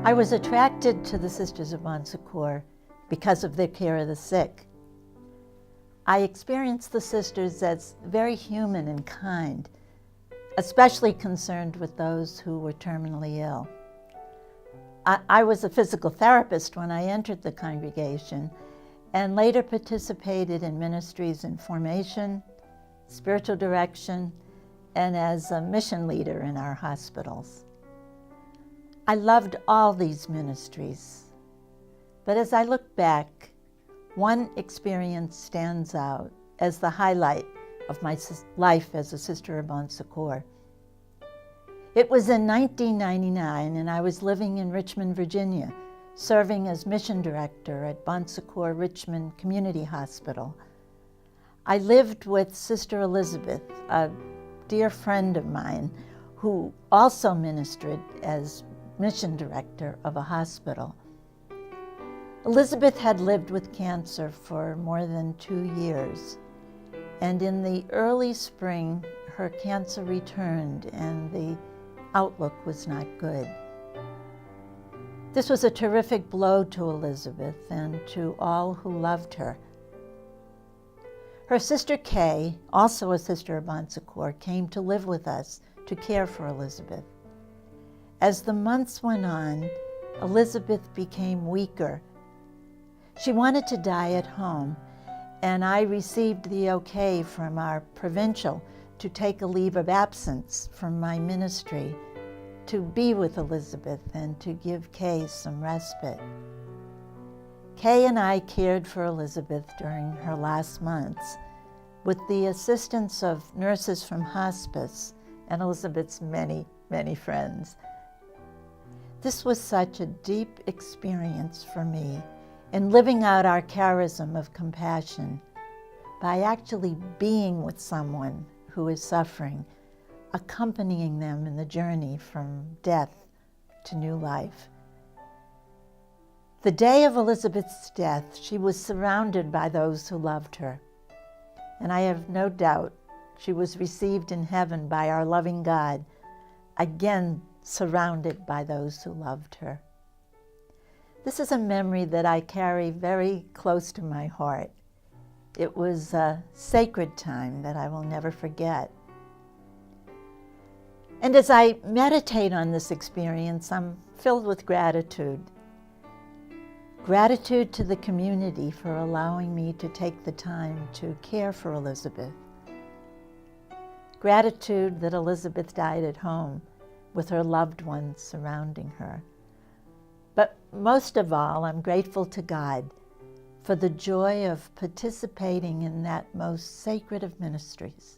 I was attracted to the Sisters of Bon Secours because of their care of the sick. I experienced the sisters as very human and kind, especially concerned with those who were terminally ill. I was a physical therapist when I entered the congregation and later participated in ministries in formation, spiritual direction, and as a mission leader in our hospitals. I loved all these ministries, but as I look back, one experience stands out as the highlight of my life as a Sister of Bon Secours. It was in 1999, and I was living in Richmond, Virginia, serving as mission director at Bon Secours Richmond Community Hospital. I lived with Sister Elizabeth, a dear friend of mine, who also ministered as mission director of a hospital. Elizabeth had lived with cancer for more than 2 years, and in the early spring, her cancer returned and the outlook was not good. This was a terrific blow to Elizabeth and to all who loved her. Her sister Kay, also a Sister of Bon Secours, came to live with us to care for Elizabeth. As the months went on, Elizabeth became weaker. She wanted to die at home, and I received the okay from our provincial to take a leave of absence from my ministry to be with Elizabeth and to give Kay some respite. Kay and I cared for Elizabeth during her last months with the assistance of nurses from hospice and Elizabeth's many, many friends. This was such a deep experience for me in living out our charism of compassion by actually being with someone who is suffering, accompanying them in the journey from death to new life. The day of Elizabeth's death, she was surrounded by those who loved her, and I have no doubt she was received in heaven by our loving God, again surrounded by those who loved her. This is a memory that I carry very close to my heart. It was a sacred time that I will never forget. And as I meditate on this experience, I'm filled with gratitude. Gratitude to the community for allowing me to take the time to care for Elizabeth. Gratitude that Elizabeth died at home with her loved ones surrounding her. But most of all, I'm grateful to God for the joy of participating in that most sacred of ministries,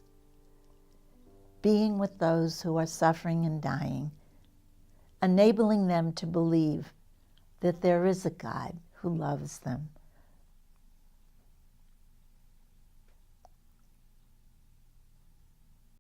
being with those who are suffering and dying, enabling them to believe that there is a God who loves them.